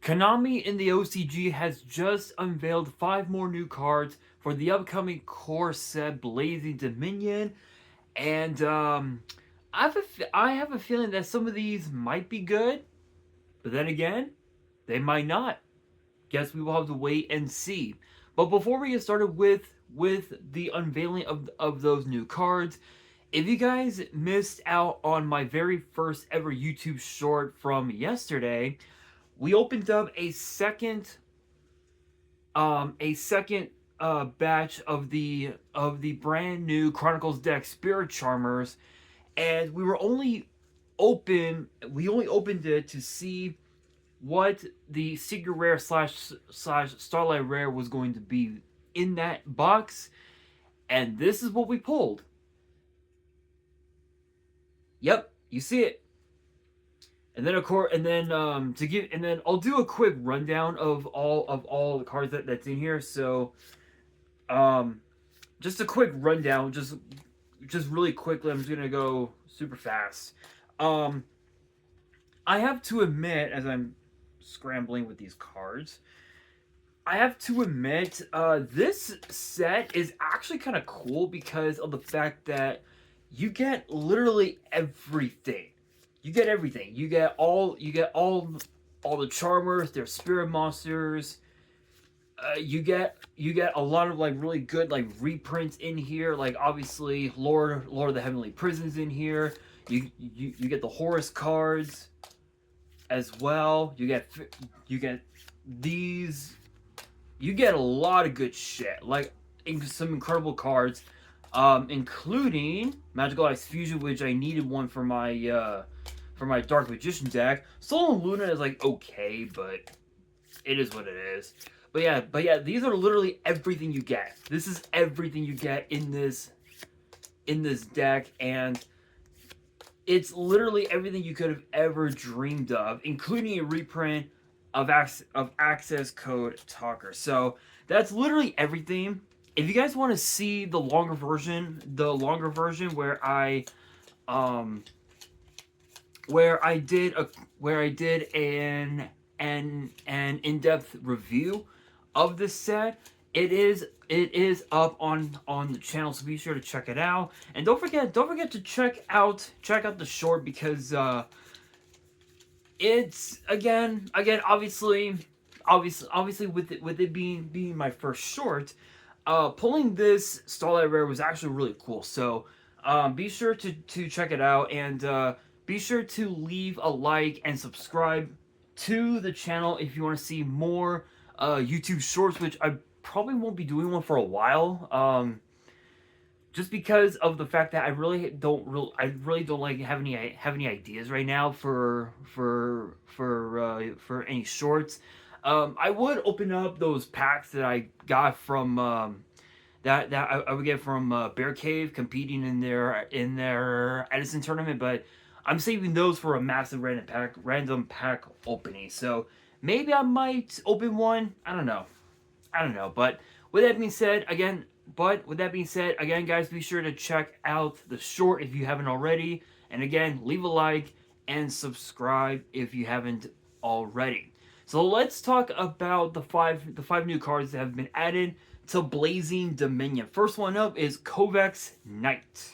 Konami in the OCG has just unveiled 5 more new cards for the upcoming core set Blazing Dominion, and I have a feeling that some of these might be good, but then again, they might not. Guess we will have to wait and see. But before we get started with the unveiling of those new cards, if you guys missed out on my very first ever YouTube short from yesterday, we opened up a second batch of the brand new Chronicles deck Spirit Charmers, and we only opened it to see what the secret rare slash starlight rare was going to be in that box, and this is what we pulled. Yep, you see it. And then of course, and then I'll do a quick rundown of all the cards that's in here. So, just a quick rundown, just really quickly. I'm just gonna go super fast. I have to admit, as I'm scrambling with these cards, I have to admit, this set is actually kind of cool because of the fact that you get literally everything. You get everything. You get all the charmers, their spirit monsters. You get a lot of like really good like reprints in here. Like obviously Lord of the Heavenly Prisons in here. You get the Horus cards as well. You get these. You get a lot of good shit. Like some incredible cards, including Magical Ice Fusion, which I needed one for my Dark Magician deck. Soul and Luna is like okay, but it is what it is. But yeah, these are literally everything you get. This is everything you get in this deck, and it's literally everything you could have ever dreamed of, including a reprint of Access Code Talker. So that's literally everything. If you guys want to see the longer version where I did an in-depth review of this set, it is up on the channel, so be sure to check it out. And don't forget to check out the short, because it's again obviously with it being my first short, pulling this Starlight Rare was actually really cool. So be sure to check it out, and be sure to leave a like and subscribe to the channel if you want to see more YouTube shorts, which I probably won't be doing one for a while. Just because of the fact that I really don't like have any ideas right now for any shorts. I would open up those packs that I got from that I would get from Bear Cave competing in their Edison tournament, but I'm saving those for a massive random pack opening. So maybe I might open one. I don't know. But with that being said, again, guys, be sure to check out the short if you haven't already. And again, leave a like and subscribe if you haven't already. So let's talk about the five new cards that have been added to Blazing Dominion. First one up is Kovacs Knight.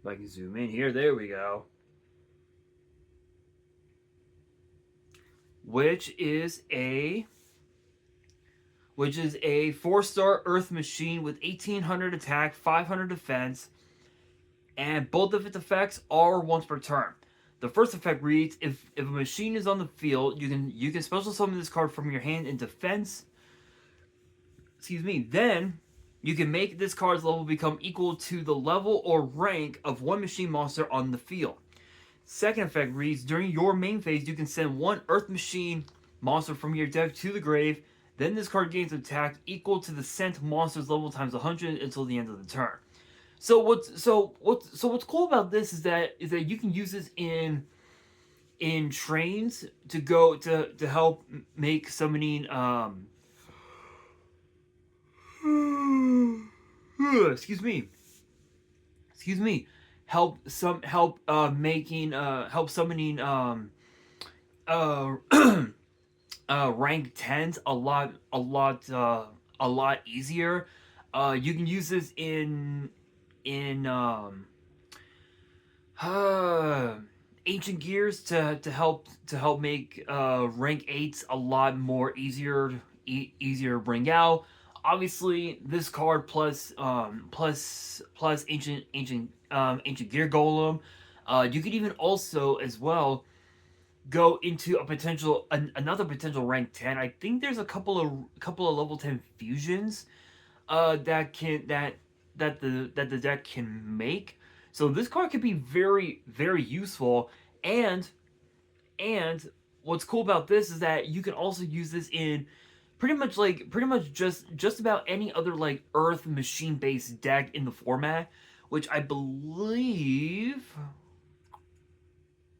If I can zoom in here, there we go. Which is a 4-star Earth Machine with 1800 attack, 500 defense, and both of its effects are once per turn. The first effect reads: if a machine is on the field, you can special summon this card from your hand in defense. Then you can make this card's level become equal to the level or rank of one machine monster on the field. Second effect reads: during your main phase, you can send one Earth Machine monster from your deck to the grave. Then this card gains attack equal to the sent monster's level times 100 until the end of the turn. So what's cool about this is that you can use this in trains to help make summoning excuse me help summoning uh rank 10s a lot easier. You can use this in uh, ancient gears to help make rank 8s a lot more easier to bring out. Obviously, this card plus ancient gear golem. You could even also as well go into another potential rank 10. I think there's a couple of level 10 fusions that the deck can make. So this card could be very useful. And what's cool about this is that you can also use this in pretty much just about any other like Earth machine based deck in the format, which I believe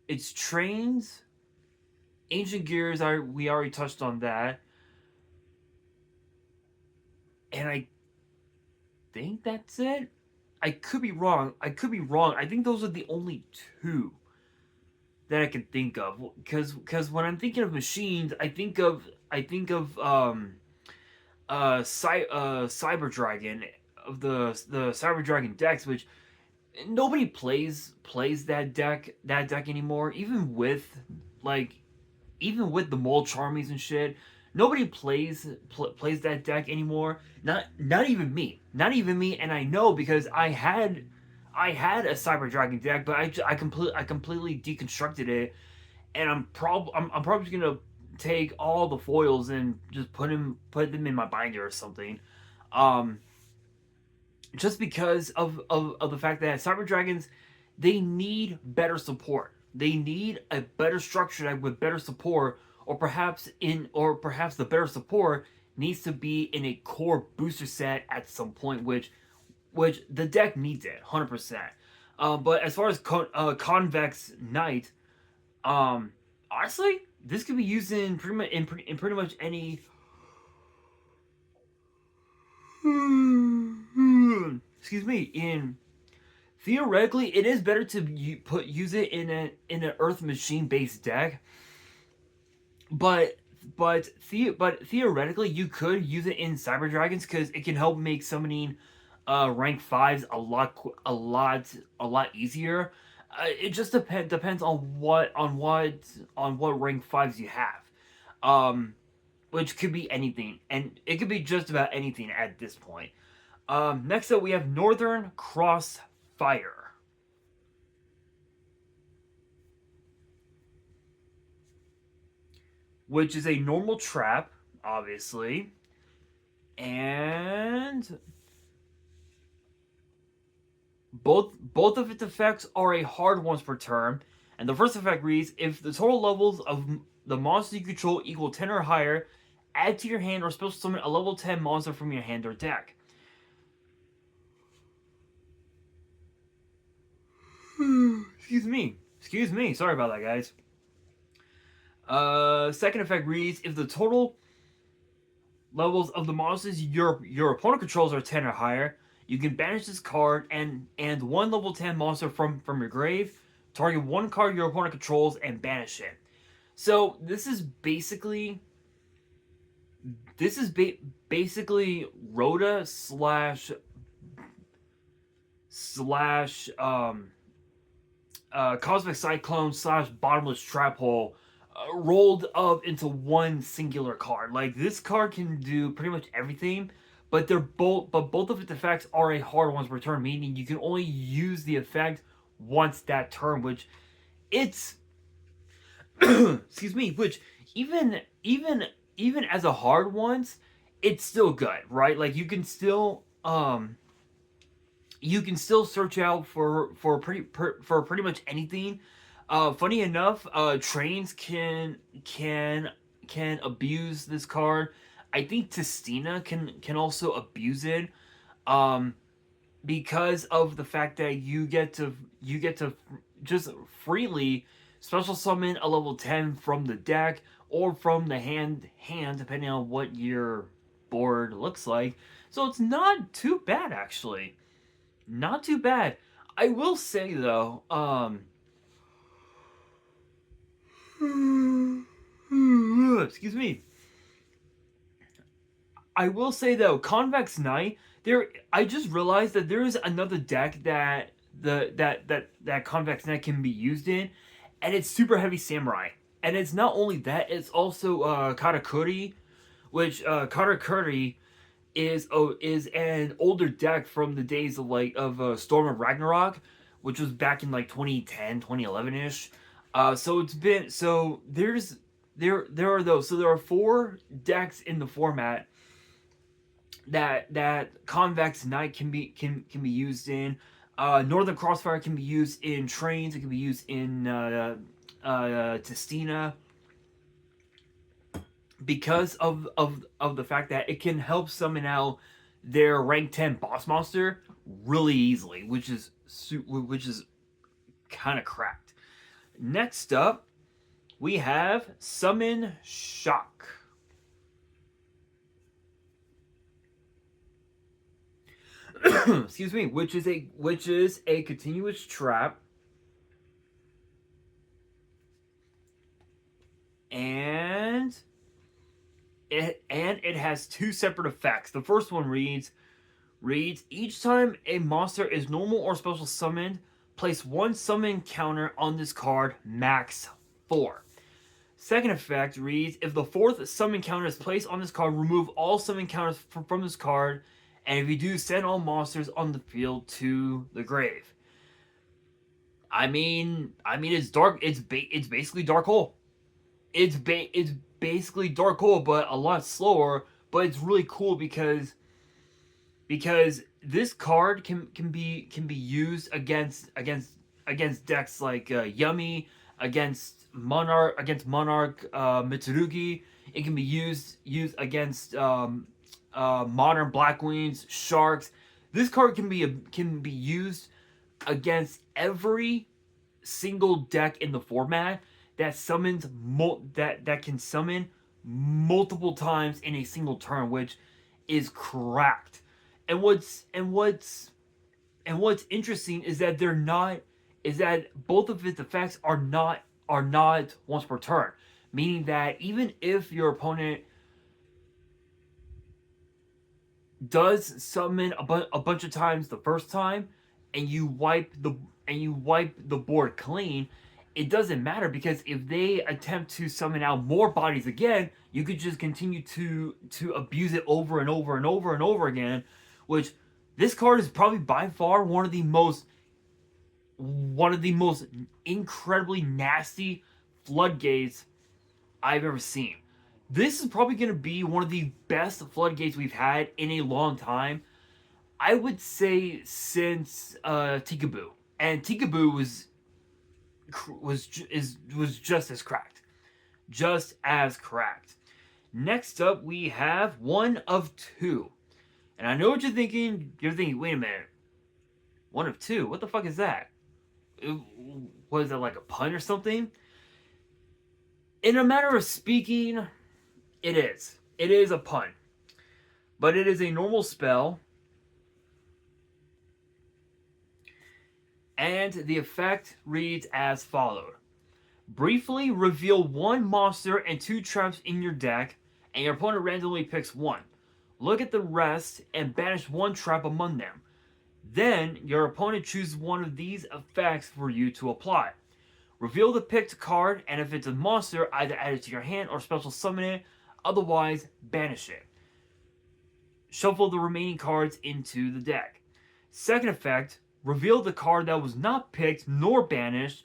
it's trains. Ancient Gears, we already touched on that, and I think that's it. I could be wrong. I could be wrong. I think those are the only two that I can think of. Because when I'm thinking of machines, I think of Cyber Dragon of the Cyber Dragon decks, which nobody plays that deck anymore. Like even with the Mole Charmies and shit, nobody plays that deck anymore. Not even me. Not even me. And I know because I had a Cyber Dragon deck, but I completely deconstructed it, and I'm probably gonna take all the foils and just put them in my binder or something. Um, just because of the fact that Cyber Dragons, they need better support. They need a better structure deck with better support, or perhaps the better support needs to be in a core booster set at some point, which the deck needs it 100%. But as far as Convex Knight, honestly, this could be used in pretty much any. Excuse me. In theoretically, it is better to use it in an Earth machine based deck, but but theoretically, you could use it in Cyber Dragons because it can help make summoning rank fives a lot easier. It just depends on what rank fives you have, um, which could be anything, and it could be just about anything at this point. Next up, we have Northern Crossfire, which is a normal trap, obviously, and both of its effects are a hard once per turn. And the first effect reads: if the total levels of the monster you control equal 10 or higher, add to your hand or special summon a level 10 monster from your hand or deck. Excuse me. Sorry about that, guys. Second effect reads: if the total levels of the monsters your opponent controls are 10 or higher, you can banish this card and one level 10 monster from your grave. Target one card your opponent controls and banish it. So this is basically Rhoda slash Cosmic Cyclone slash Bottomless Trap Hole rolled up into one singular card. Like this card can do pretty much everything, but both of its effects are a hard ones per turn, meaning you can only use the effect once that turn, which it's excuse me, which even as a hard ones, it's still good, right? Like you can still search out for pretty much anything. Funny enough, trains can abuse this card. I think Testina can also abuse it, um, because of the fact that you get to just freely special summon a level 10 from the deck or from the hand depending on what your board looks like. So it's not too bad actually. Not too bad. I will say though, excuse me. I will say though, Convex Knight, there I just realized that there is another deck that that Convex Knight can be used in, and it's Super Heavy Samurai. And it's not only that, it's also Katakuri, which Katakuri is an older deck from the days of Storm of Ragnarok, which was back in like 2010, 2011ish. So it's been so there are those. So there are four decks in the format that Convex Knight can be used in. Northern Crossfire can be used in trains. It can be used in Testina, because of the fact that it can help summon out their rank 10 boss monster really easily, which is kind of cracked. Next up, we have Summon Shock. Excuse me, which is a continuous trap, and it has two separate effects. The first one reads each time a monster is normal or special summoned, place one summon counter on this card, max 4. Second effect reads, if the fourth summon counter is placed on this card, remove all summon counters from this card, and if you do, send all monsters on the field to the grave. I mean, it's dark. It's basically Dark Hole. It's basically Dark Hole, but a lot slower. But it's really cool because this card can be used against decks like Yummy, against Monarch Mitsurugi. It can be used against modern Blackwings, Sharks. This card can be used against every single deck in the format that summons that can summon multiple times in a single turn, which is cracked. And what's interesting is that both of its effects are not once per turn, meaning that even if your opponent does summon a bunch of times the first time, and you wipe the board clean, it doesn't matter, because if they attempt to summon out more bodies again, you could just continue to abuse it over and over and over and over again. Which, this card is probably by far one of the most incredibly nasty floodgates I've ever seen. This is probably going to be one of the best floodgates we've had in a long time. I would say since Tikaboo, and Tikaboo was just as cracked, Next up, we have One of Two, and I know what you're thinking. You're thinking, wait a minute, One of Two? What the fuck is that? Was that like a pun or something? In a matter of speaking, it is. It is a pun, but it is a normal spell. And the effect reads as follows. Briefly reveal one monster and two traps in your deck, and your opponent randomly picks one. Look at the rest and banish one trap among them. Then your opponent chooses one of these effects for you to apply. Reveal the picked card, and if it's a monster, either add it to your hand or special summon it, otherwise banish it. Shuffle the remaining cards into the deck. Second effect, reveal the card that was not picked nor banished,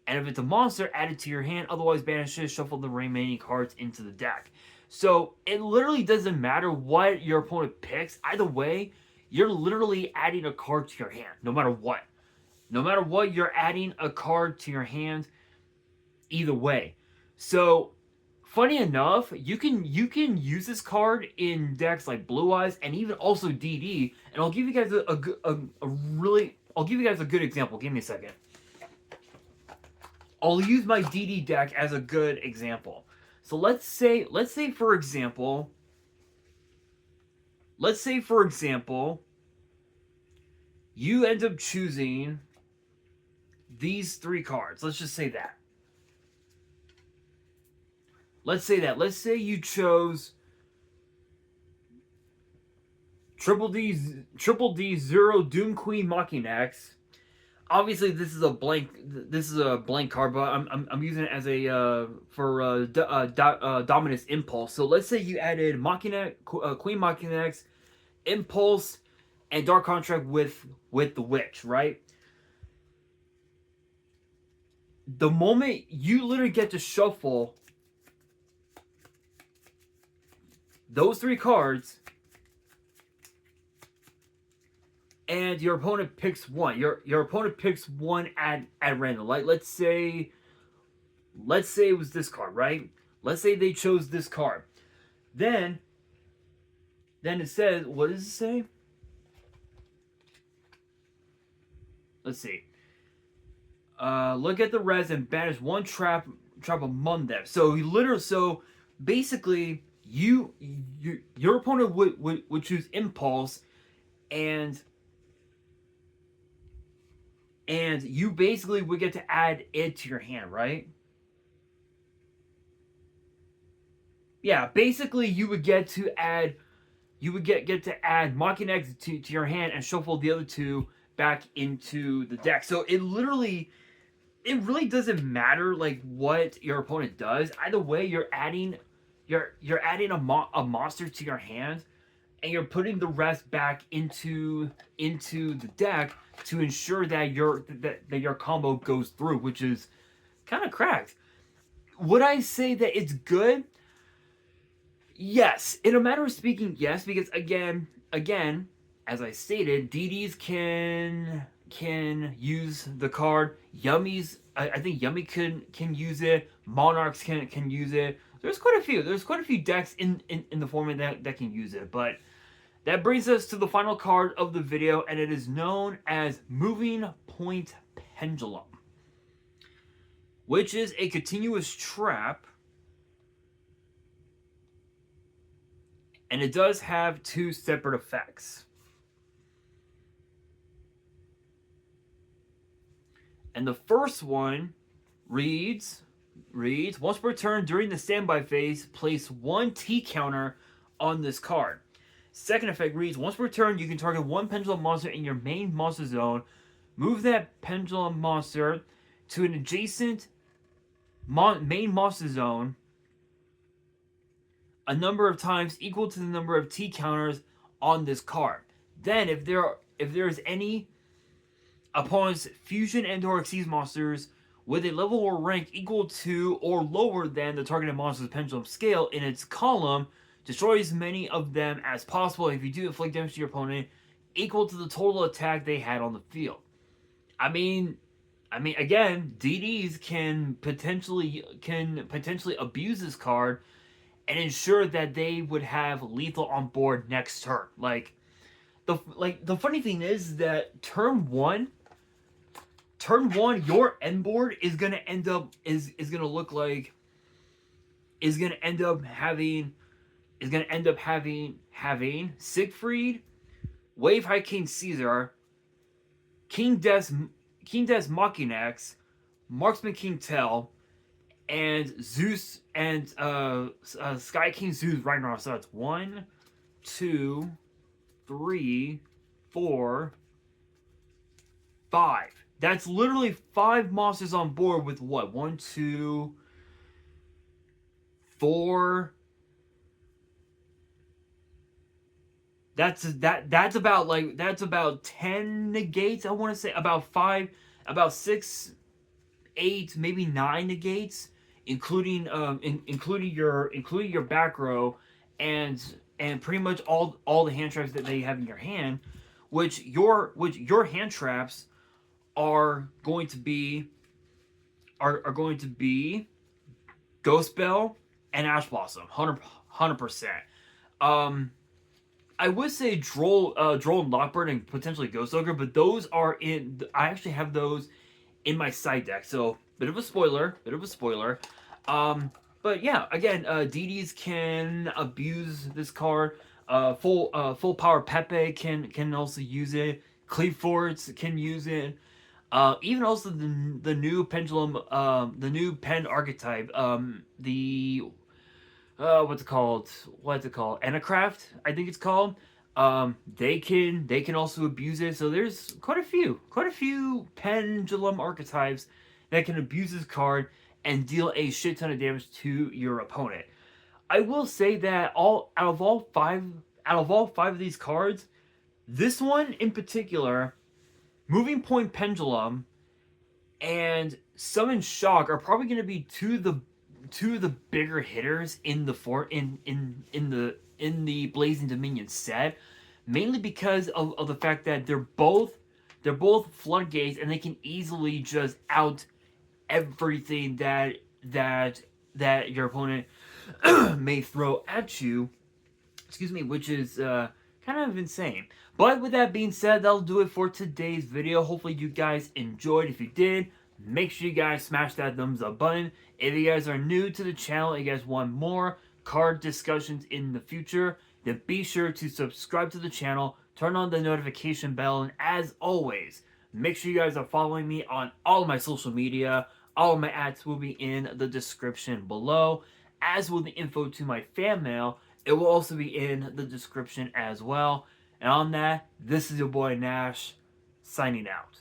and if it's a monster, add it to your hand, otherwise banish it, shuffle the remaining cards into the deck. So it literally doesn't matter what your opponent picks. Either way, you're literally adding a card to your hand, no matter what. No matter what, you're adding a card to your hand either way. So, funny enough, you can use this card in decks like Blue Eyes and even also DD, and I'll give you guys I'll give you guys a good example. Give me a second. I'll use my DD deck as a good example. So let's say for example, you end up choosing these three cards. Let's just say that. Let's say that. Let's say you chose Triple D Zero Doom Queen Machinax. Obviously, this is a blank. This is a blank card, but I'm using it as a for Dominus Impulse. So let's say you added Machinax, Queen Machinax, Impulse, and Dark Contract with the Witch, right? The moment you literally get to shuffle those three cards, and your opponent picks one. Your opponent picks one at random. Like let's say it was this card, right? Let's say they chose this card. Then it says, what does it say? Let's see. Look at the res and banish one trap among them. So basically your opponent would choose Impulse, and you basically would get to add it to your hand, right? Yeah, basically you would get to add Machinax to your hand and shuffle the other two back into the deck. So it really doesn't matter like what your opponent does. Either way, you're adding a monster to your hand, and you're putting the rest back into the deck to ensure that your combo goes through, which is kind of cracked. Would I say that it's good? Yes, in a matter of speaking, yes, because again, as I stated, DDs can use the card. Yummies, I think Yummy can use it. Monarchs can use it. There's quite a few decks in the format that can use it. But that brings us to the final card of the video, and it is known as Moving Point Pendulum, which is a continuous trap. And it does have two separate effects. And the first one reads, once per turn during the standby phase, place one T counter on this card. Second effect reads, once per turn, you can target one pendulum monster in your main monster zone. Move that pendulum monster to an adjacent main monster zone a number of times equal to the number of T counters on this card. Then, if there is any opponent's fusion and/or Xyz monsters with a level or rank equal to or lower than the targeted monster's pendulum scale in its column, destroy as many of them as possible. If you do, inflict damage to your opponent equal to the total attack they had on the field. I mean, again, DDs can potentially abuse this card and ensure that they would have lethal on board next turn. The funny thing is that turn one, your end board is gonna end up having Siegfried, Wave High King Caesar, King Des Machinax, Marksman King Tell, and Zeus and Sky King Zeus Ragnarok. So that's 1, 2, 3, 4, 5. That's literally 5 monsters on board with what? 1, 2, 4. That's about 10 negates. I want to say about 5, about 6, 8, maybe 9 negates, including your back row, and pretty much all the hand traps that they have in your hand, which your hand traps are going to be Ghost Bell and Ash Blossom, 100%. I would say Droll and Lockbird and potentially Ghost Ogre, but those are in. I actually have those in my side deck, so bit of a spoiler. But yeah, again, DDs can abuse this card. Full power Pepe can also use it. Cleveforts can use it. Even also the new pendulum, the new pen archetype, the what's it called? What's it called? Anacraft, I think it's called. They can also abuse it. So there's quite a few pendulum archetypes that can abuse this card and deal a shit ton of damage to your opponent. I will say that out of all five of these cards, this one in particular, Moving Point Pendulum and Summon Shock are probably going to be two of the bigger hitters in the in the Blazing Dominion set, mainly because of the fact that they're both floodgates and they can easily just out everything that your opponent may throw at you. Excuse me, which is kind of insane. But with that being said, that'll do it for today's video. Hopefully you guys enjoyed. If you did, make sure you guys smash that thumbs up button. If you guys are new to the channel and you guys want more card discussions in the future, then be sure to subscribe to the channel, turn on the notification bell, and as always, make sure you guys are following me on all of my social media. All of my ads will be in the description below, as will the info to my fan mail. It will also be in the description as well. And on that, this is your boy Nash, signing out.